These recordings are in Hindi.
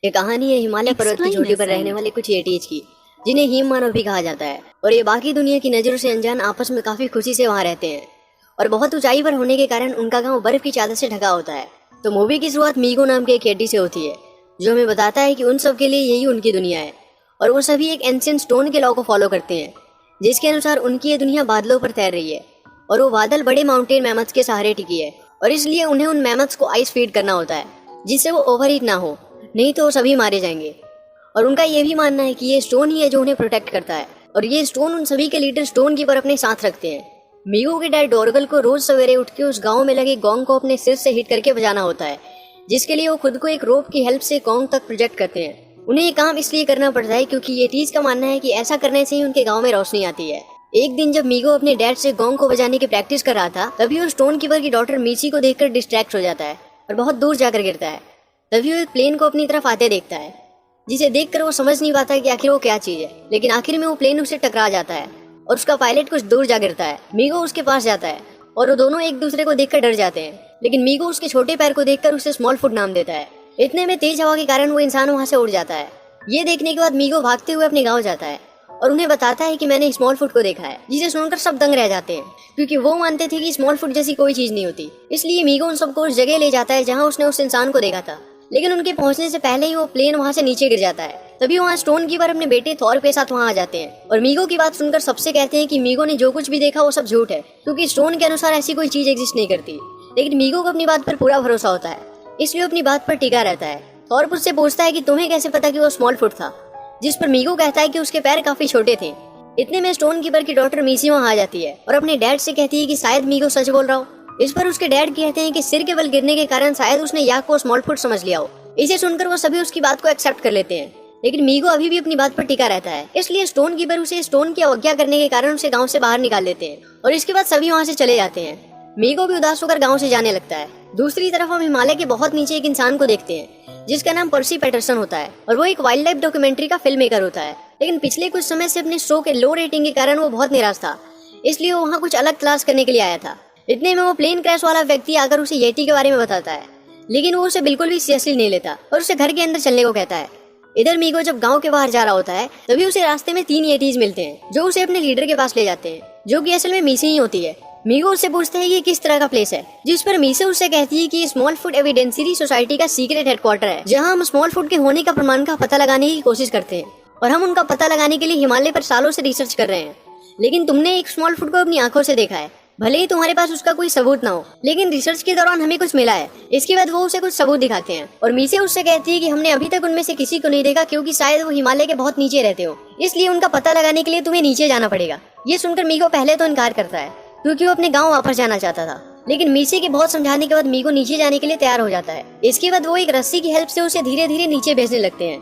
ये कहानी है हिमालय पर्वत की चोटी पर रहने वाले कुछ येटीज की, जिन्हें हिम मानव भी कहा जाता है। और ये बाकी दुनिया की नजरों से अनजान आपस में काफी खुशी से वहाँ रहते हैं। और बहुत ऊंचाई पर होने के कारण उनका गांव बर्फ की चादर से ढका होता है। तो मूवी की शुरुआत मीगो नाम के एक येटी से होती है, जो हमें बताता है कि उन सब के लिए यही उनकी दुनिया है। और वो सभी एक एंशिएंट स्टोन के लॉ को फॉलो करते हैं, जिसके अनुसार उनकी ये दुनिया बादलों पर तैर रही है। और वो बादल बड़े माउंटेन मैमथ्स के सहारे टिकी है, और इसलिए उन्हें उन मैमथ्स को आइस फीड करना होता है, जिससे वो ओवरहीट ना हो, नहीं तो वो सभी मारे जाएंगे। और उनका ये भी मानना है कि ये स्टोन ही है जो उन्हें प्रोटेक्ट करता है। और ये स्टोन उन सभी के लीडर स्टोन कीपर अपने साथ रखते हैं। मीगो के डैड डोरगल को रोज सवेरे उठ के उस गांव में लगे गोंग को अपने सिर से हिट करके बजाना होता है, जिसके लिए वो खुद को एक रोप की हेल्प से गोंग तक प्रोजेक्ट करते हैं। उन्हें ये काम इसलिए करना पड़ता है क्योंकि ये टीज का मानना है कि ऐसा करने से ही उनके गाँव में रोशनी आती है। एक दिन जब मीगो अपने डैड से गोंग को बजाने की प्रैक्टिस कर रहा था, तभी वो स्टोन कीपर की डॉटर मीसी को देखकर डिस्ट्रैक्ट हो जाता है और बहुत दूर जाकर गिरता है। तभी वो एक प्लेन को अपनी तरफ आते देखता है, जिसे देखकर वो समझ नहीं पाता कि आखिर वो क्या चीज है। लेकिन आखिर में वो प्लेन उससे टकरा जाता है और उसका पायलट कुछ दूर जा गिरता है। मीगो उसके पास जाता है और वो दोनों एक दूसरे को देखकर डर जाते हैं, लेकिन मीगो उसके छोटे पैर को देखकर उसे स्मॉल फुट नाम देता है। इतने में तेज हवा के कारण वो इंसान वहां से उड़ जाता है। ये देखने के बाद मीगो भागते हुए अपने गाँव जाता है और उन्हें बताता है कि मैंने स्मॉल फुट को देखा है, जिसे सुनकर सब दंग रह जाते हैं, क्योंकि वो मानते थे कि स्मॉल फुट जैसी कोई चीज नहीं होती। इसलिए मीगो उन सबको उस जगह ले जाता है जहाँ उसने उस इंसान को देखा था। लेकिन उनके पहुंचने से पहले ही वो प्लेन वहां से नीचे गिर जाता है। तभी वहाँ स्टोन कीपर अपने बेटे थॉर के साथ वहाँ आ जाते हैं और मीगो की बात सुनकर सबसे कहते हैं कि मीगो ने जो कुछ भी देखा वो सब झूठ है, क्योंकि स्टोन के अनुसार ऐसी कोई चीज एग्जिस्ट नहीं करती। लेकिन मीगो को अपनी बात पर पूरा भरोसा होता है, इसलिए अपनी बात पर टिका रहता है। थॉर उससे पूछता है कि तुम्हें कैसे पता कि वो स्मॉल फुट था, जिस पर मीगो कहता है कि उसके पैर काफी छोटे थे। इतने में स्टोन कीपर की डॉटर मीसी वहाँ आ जाती है और अपने डैड से कहती है कि शायद मीगो सच बोल रहा हो। इस पर उसके डैड कहते हैं कि सिर के बल गिरने के कारण शायद उसने याक को स्मॉल फुट समझ लिया हो। इसे सुनकर वो सभी उसकी बात को एक्सेप्ट कर लेते हैं, लेकिन मीगो अभी भी अपनी बात पर टिका रहता है। इसलिए स्टोन कीपर उसे स्टोन की अवज्ञा करने के कारण उसे गांव से बाहर निकाल देते हैं और इसके बाद सभी वहां से चले जाते हैं। मीगो भी उदास होकर गांव से जाने लगता है। दूसरी तरफ हम हिमालय के बहुत नीचे एक इंसान को देखते हैं, जिसका नाम पर्सी पैटरसन होता है और वो एक वाइल्ड लाइफ डॉक्यूमेंट्री का फिल्म मेकर होता है। लेकिन पिछले कुछ समय से अपने शो के लो रेटिंग के कारण वो बहुत निराश था, इसलिए वो वहाँ कुछ अलग तलाश करने के लिए आया था। इतने में वो प्लेन क्रैश वाला व्यक्ति आकर उसे येटी के बारे में बताता है, लेकिन वो उसे बिल्कुल भी सीरियसली नहीं लेता और उसे घर के अंदर चलने को कहता है। इधर मीगो जब गांव के बाहर जा रहा होता है, तभी उसे रास्ते में 3 येटीज मिलते हैं, जो उसे अपने लीडर के पास ले जाते हैं, जो कि असल में मीसी ही होती है। मीगो उससे पूछता है कि ये किस तरह का प्लेस है, जिस पर मीसे उससे कहती है कि स्मॉल फुट एविडेंसरी सोसाइटी का सीक्रेट हेडक्वार्टर है, जहाँ हम स्मॉल फुट के होने का प्रमाण का पता लगाने की कोशिश करते हैं। और हम उनका पता लगाने के लिए हिमालय पर सालों से रिसर्च कर रहे हैं। लेकिन तुमने एक स्मॉल फुट को अपनी आंखों से देखा है, भले ही तुम्हारे पास उसका कोई सबूत ना हो, लेकिन रिसर्च के दौरान हमें कुछ मिला है। इसके बाद वो उसे कुछ सबूत दिखाते हैं और मीसे उससे कहती है कि हमने अभी तक उनमें से किसी को नहीं देखा, क्योंकि शायद वो हिमालय के बहुत नीचे रहते हो, इसलिए उनका पता लगाने के लिए तुम्हें नीचे जाना पड़ेगा। ये सुनकर मीगो पहले तो इनकार करता है, क्योंकि वो अपने गाँव वापस जाना चाहता था। लेकिन मीसे के बहुत समझाने के बाद मीगो नीचे जाने के लिए तैयार हो जाता है। इसके बाद वो एक रस्सी की हेल्प से उसे धीरे धीरे नीचे भेजने लगते हैं,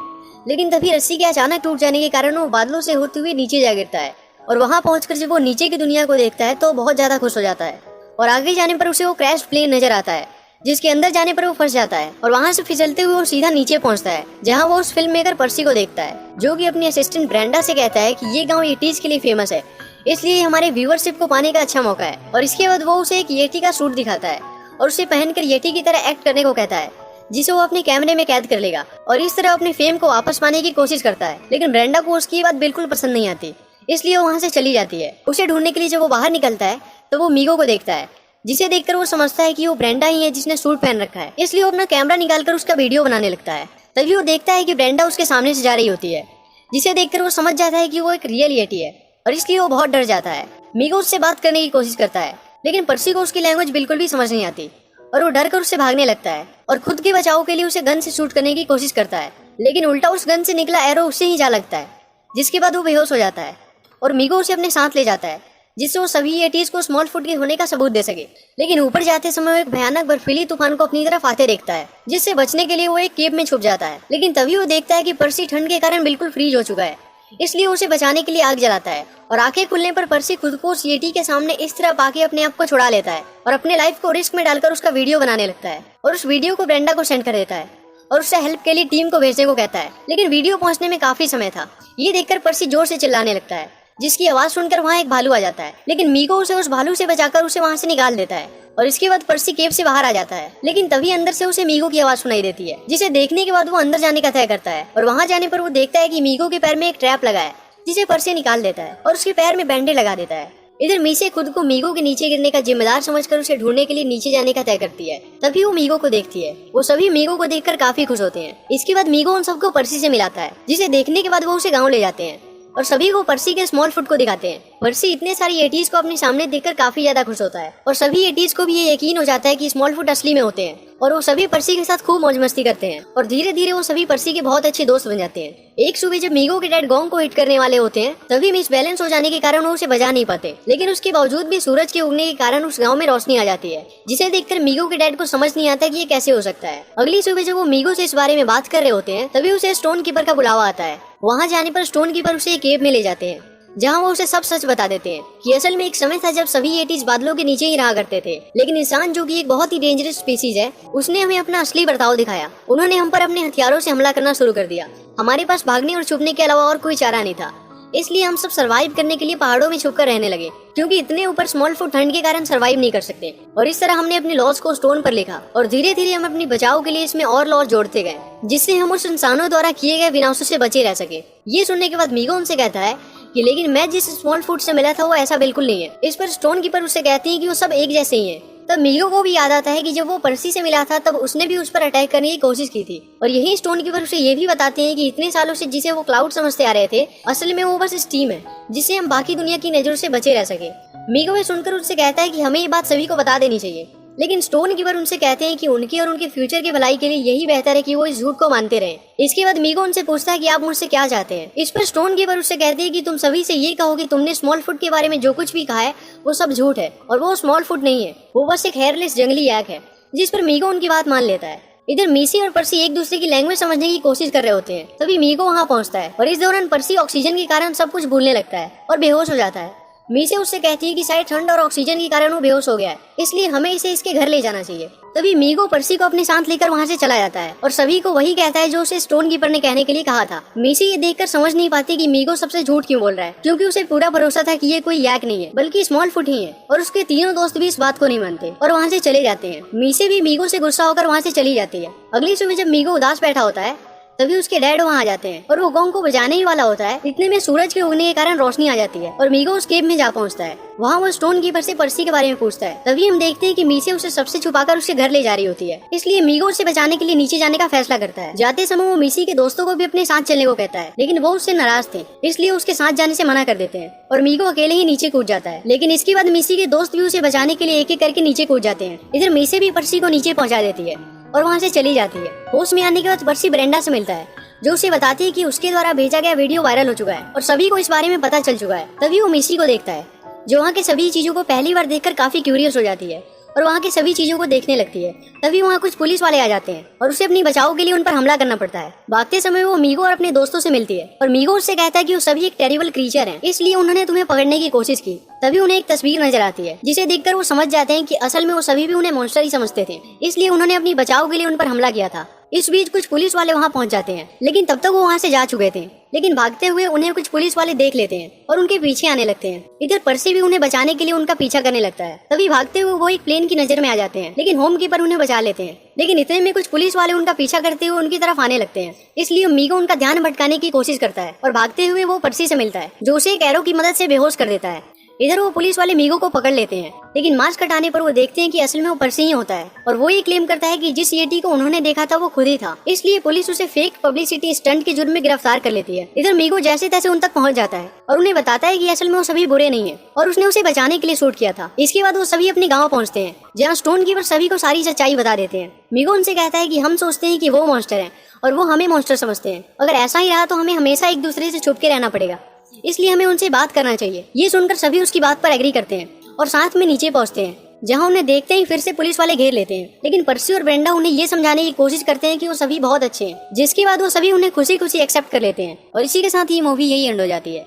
लेकिन तभी रस्सी के अचानक टूट जाने के कारण वो बादलों से होते हुए नीचे जा गिरता है। और वहां पहुंचकर जब वो नीचे की दुनिया को देखता है तो बहुत ज्यादा खुश हो जाता है और आगे जाने पर उसे वो क्रैश प्लेन नजर आता है, जिसके अंदर जाने पर वो फंस जाता है और वहां से फिसलते हुए वो सीधा नीचे पहुंचता है, जहां वो उस फिल्म मेकर पर्सी को देखता है, जो कि अपनी असिस्टेंट ब्रेंडा से कहता है कि ये गांव येटीज के लिए फेमस है, इसलिए हमारे व्यूअरशिप को पाने का अच्छा मौका है। और इसके बाद वो उसे एक येटी का सूट दिखाता है और उसे पहनकर येटी की तरह एक्ट करने को कहता है, जिसे वो अपने कैमरे में कैद कर लेगा और इस तरह अपने फेम को वापस पाने की कोशिश करता है। लेकिन ब्रेंडा को उसकी बात बिल्कुल पसंद नहीं आती, इसलिए वो वहां से चली जाती है। उसे ढूंढने के लिए जब वो बाहर निकलता है तो वो मीगो को देखता है, जिसे देखकर वो समझता है कि वो ब्रेंडा ही है जिसने सूट पहन रखा है, इसलिए वो अपना कैमरा निकालकर उसका वीडियो बनाने लगता है। तभी वो देखता है कि ब्रेंडा उसके सामने से जा रही होती है, जिसे देखकर वो समझ जाता है कि वो एक रियल येटी है और इसलिए वो बहुत डर जाता है। मीगो उससे बात करने की कोशिश करता है, लेकिन पर्सी को उसकी लैंग्वेज बिल्कुल भी समझ नहीं आती और वो डर कर उससे भागने लगता है और खुद के बचाव के लिए उसे गन से शूट करने की कोशिश करता है, लेकिन उल्टा उस गन से निकला एरो उससे ही जा लगता है, जिसके बाद वो बेहोश हो जाता है और मीगो उसे अपने साथ ले जाता है, जिससे वो सभी येटीज को स्मॉल फुट के होने का सबूत दे सके। लेकिन ऊपर जाते समय वो एक भयानक बर्फीली तूफान को अपनी तरफ आते देखता है, जिससे बचने के लिए वो एक केव में छुप जाता है। लेकिन तभी वो देखता है कि पर्सी ठंड के कारण बिल्कुल फ्रीज हो चुका है, इसलिए उसे बचाने के लिए आग जलाता है और आंखें खुलने पर पर्सी खुद को उस येटी के सामने इस तरह पाके अपने आप को छुड़ा लेता है और अपने लाइफ को रिस्क में डालकर उसका वीडियो बनाने लगता है और उस वीडियो को ब्रेंडा को सेंड कर देता है और उससे हेल्प के लिए टीम को भेजने को कहता है। लेकिन वीडियो पहुंचने में काफी समय था। ये देखकर पर्सी जोर से चिल्लाने लगता है, जिसकी आवाज सुनकर वहाँ एक भालू आ जाता है, लेकिन मीगो उसे उस भालू से बचाकर उसे वहाँ से निकाल देता है और इसके बाद पर्सी केव से बाहर आ जाता है, लेकिन तभी अंदर से उसे मीगो की आवाज सुनाई देती है, जिसे देखने के बाद वो अंदर जाने का तय करता है। और वहाँ जाने पर वो देखता है कि मीगो के पैर में एक ट्रैप लगा है, जिसे पर्सी निकाल देता है और उसके पैर में बैंडेज लगा देता है। इधर मीसे खुद को मीगो के नीचे गिरने का जिम्मेदार समझकर उसे ढूंढने के लिए नीचे जाने का तय करती है। तभी वो मीगो को देखती है। वो सभी मीगो को देखकर काफी खुश होते हैं। इसके बाद मीगो उन सबको पर्सी से मिलाता है, जिसे देखने के बाद वो उसे गाँव ले जाते हैं और सभी को पर्सी के स्मॉल फुट को दिखाते हैं। पर्सी इतने सारी एटीज को अपने सामने देखकर काफी ज्यादा खुश होता है और सभी एटीज को भी ये यकीन हो जाता है कि स्मॉल फुट असली में होते हैं और वो सभी पर्सी के साथ खूब मौज मस्ती करते हैं और धीरे धीरे वो सभी पर्सी के बहुत अच्छे दोस्त बन जाते हैं। एक सुबह जब मीगो के डैड गोंग को हिट करने वाले होते हैं, तभी मिस बैलेंस हो जाने के कारण वो उसे बजा नहीं पाते, लेकिन उसके बावजूद भी सूरज के उगने के कारण उस गांव में रोशनी आ जाती है, जिसे देखकर मीगो के डैड को समझ नहीं आता कि ये कैसे हो सकता है। अगली सुबह जब वो मीगो से इस बारे में बात कर रहे होते हैं, तभी उसे स्टोन कीपर का बुलावा आता है। वहाँ जाने पर स्टोन कीपर उसे एक केव में ले जाते हैं, जहाँ वो उसे सब सच बता देते हैं कि असल में एक समय था जब सभी एटीज बादलों के नीचे ही रहा करते थे, लेकिन इंसान जो कि एक बहुत ही डेंजरस स्पीसीज है, उसने हमें अपना असली बर्ताव दिखाया। उन्होंने हम पर अपने हथियारों से हमला करना शुरू कर दिया। हमारे पास भागने और छुपने के अलावा और कोई चारा नहीं था, इसलिए हम सब सरवाइव करने के लिए पहाड़ों में छुपकर रहने लगे, क्योंकि इतने ऊपर स्मॉल फुट ठंड के कारण सरवाइव नहीं कर सकते। और इस तरह हमने अपने लॉस को स्टोन पर लिखा और धीरे धीरे हम अपनी बचाव के लिए इसमें और लॉस जोड़ते गए, जिससे हम उस इंसानों द्वारा किए गए विनाशों से बचे रह सके। ये सुनने के बाद मीगो उनसे कहता है कि लेकिन मैं जिस स्मॉल फुट से मिला था वो ऐसा बिल्कुल नहीं है। इस पर स्टोन कीपर उससे कहती है कि वो सब एक जैसे ही हैं। तब मीगो को भी याद आता है कि जब वो पर्सी से मिला था तब उसने भी उस पर अटैक करने की कोशिश की थी, और यही स्टोन कीपर उसे ये भी बताते हैं कि इतने सालों से जिसे वो क्लाउड समझते आ रहे थे, असल में वो बस स्टीम है, जिससे हम बाकी दुनिया की नजरों से बचे रह सके। मीगो ये सुनकर उससे कहता है कि हमें ये बात सभी को बता देनी चाहिए, लेकिन स्टोन कीपर उनसे कहते हैं कि उनके और उनके फ्यूचर की भलाई के लिए यही बेहतर है कि वो इस झूठ को मानते रहें। इसके बाद मीगो उनसे पूछता है कि आप मुझसे क्या चाहते हैं। इस पर स्टोन कीपर उससे कहते हैं कि तुम सभी से ये कहो कि तुमने स्मॉल फुट के बारे में जो कुछ भी कहा है वो सब झूठ है और वो स्मॉल फुट नहीं है, वो बस एक हेयरलेस जंगली याक है। जिस पर मीगो उनकी बात मान लेता है। इधर मीसी और पर्सी एक दूसरे की लैंग्वेज समझने की कोशिश कर रहे होते हैं, तभी मीगो वहाँ पहुँचता है और इस दौरान पर्सी ऑक्सीजन के कारण सब कुछ भूलने लगता है और बेहोश हो जाता है। मीसे उससे कहती है कि शायद ठंड और ऑक्सीजन के कारण वो बेहोश हो गया है, इसलिए हमें इसे इसके घर ले जाना चाहिए। तभी मीगो पर्सी को अपने साथ लेकर वहाँ से चला जाता है और सभी को वही कहता है जो उसे स्टोन कीपर ने कहने के लिए कहा था। मीसी ये देखकर समझ नहीं पाती कि मीगो सबसे झूठ क्यों बोल रहा है, क्योंकि उसे पूरा भरोसा था कि ये कोई याक नहीं है बल्कि स्मॉल फुट ही है, और उसके तीनों दोस्त भी इस बात को नहीं मानते और वहाँ से चले जाते हैं। मीसे भी मीगो से गुस्सा होकर वहाँ से चली जाती है। अगली सुबह जब मीगो उदास बैठा होता है, तभी उसके डैड वहाँ आ जाते हैं और वो गोंग को बजाने ही वाला होता है। इतने में सूरज के उगने के कारण रोशनी आ जाती है और मीगो उस केव में जा पहुँचता है। वहाँ वो स्टोन कीपर से पर्सी के बारे में पूछता है। तभी हम देखते हैं कि मीसे उसे सबसे छुपाकर उसके घर ले जा रही होती है, इसलिए मीगो उसे बचाने के लिए नीचे जाने का फैसला करता है। जाते समय वो मीसी के दोस्तों को भी अपने साथ चलने को कहता है, लेकिन वो उससे नाराज थे, इसलिए उसके साथ जाने से मना कर देते हैं और मीगो अकेले ही नीचे कूद जाता है। लेकिन इसके बाद मीसी के दोस्त भी उसे बचाने के लिए एक एक करके नीचे कूद जाते हैं। इधर मीसे भी पर्सी को नीचे पहुँचा देती है और वहाँ से चली जाती है। होश में आने के बाद पर्सी ब्रेंडा से मिलता है, जो उसे बताती है कि उसके द्वारा भेजा गया वीडियो वायरल हो चुका है और सभी को इस बारे में पता चल चुका है। तभी वो मीसी को देखता है, जो वहाँ के सभी चीजों को पहली बार देखकर काफी क्यूरियस हो जाती है और वहाँ की सभी चीजों को देखने लगती है। तभी वहाँ कुछ पुलिस वाले आ जाते हैं और उसे अपनी बचाव के लिए उन पर हमला करना पड़ता है। भागते समय वो मीगो और अपने दोस्तों से मिलती है और मीगो उससे कहता है कि वो सभी एक टेरिबल क्रीचर हैं, इसलिए उन्होंने तुम्हें पकड़ने की कोशिश की। तभी उन्हें एक तस्वीर नजर आती है, जिसे देखकर वो समझ जाते हैं कि असल में वो सभी भी उन्हें मॉन्स्टर ही समझते थे, इसलिए उन्होंने अपनी बचाव के लिए उन पर हमला किया था। इस बीच कुछ पुलिस वाले वहाँ पहुँच जाते हैं, लेकिन तब तक वो वहाँ से जा चुके थे। लेकिन भागते हुए उन्हें कुछ पुलिस वाले देख लेते हैं और उनके पीछे आने लगते हैं। इधर पर्सी भी उन्हें बचाने के लिए उनका पीछा करने लगता है। तभी भागते हुए वो एक प्लेन की नजर में आ जाते हैं, लेकिन होम कीपर उन्हें बचा लेते हैं। लेकिन इतने में कुछ पुलिस वाले उनका पीछा करते हुए उनकी तरफ आने लगते हैं, इसलिए मीगो उनका ध्यान भटकाने की कोशिश करता है और भागते हुए वो पर्सी से मिलता है, जो उसे एक एरो की मदद से बेहोश कर देता है। इधर वो पुलिस वाले मीगो को पकड़ लेते हैं, लेकिन मास्क हटाने पर वो देखते हैं कि असल में वो पर्सी ही होता है और वो ये क्लेम करता है कि जिस येटी को उन्होंने देखा था वो खुद ही था, इसलिए पुलिस उसे फेक पब्लिसिटी स्टंट के जुर्म में गिरफ्तार कर लेती है। इधर मीगो जैसे तैसे उन तक पहुंच जाता है और उन्हें बताता है कि असल में वो सभी बुरे नहीं है और उसने उसे बचाने के लिए शूट किया था। इसके बाद वो सभी अपने गाँव पहुँचते हैं, जहाँ स्टोन कीपर सभी को सारी सच्चाई बता देते हैं। मीगो उनसे कहता है कि हम सोचते हैं कि वो मॉन्स्टर है और वो हमें मॉन्स्टर समझते हैं। अगर ऐसा ही रहा तो हमें हमेशा एक दूसरे से छुप के रहना पड़ेगा, इसलिए हमें उनसे बात करना चाहिए। ये सुनकर सभी उसकी बात पर एग्री करते हैं और साथ में नीचे पहुंचते हैं, जहां उन्हें देखते ही फिर से पुलिस वाले घेर लेते हैं। लेकिन पर्सी और ब्रेंडा उन्हें ये समझाने की कोशिश करते हैं कि वो सभी बहुत अच्छे हैं, जिसके बाद वो सभी उन्हें खुशी खुशी एक्सेप्ट कर लेते हैं और इसी के साथ ये मूवी यही एंड हो जाती है।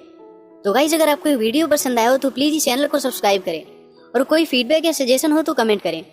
तो गाइस, अगर आपको वीडियो पसंद आया हो तो प्लीज इस चैनल को सब्सक्राइब करें और कोई फीडबैक या सजेशन हो तो कमेंट करें।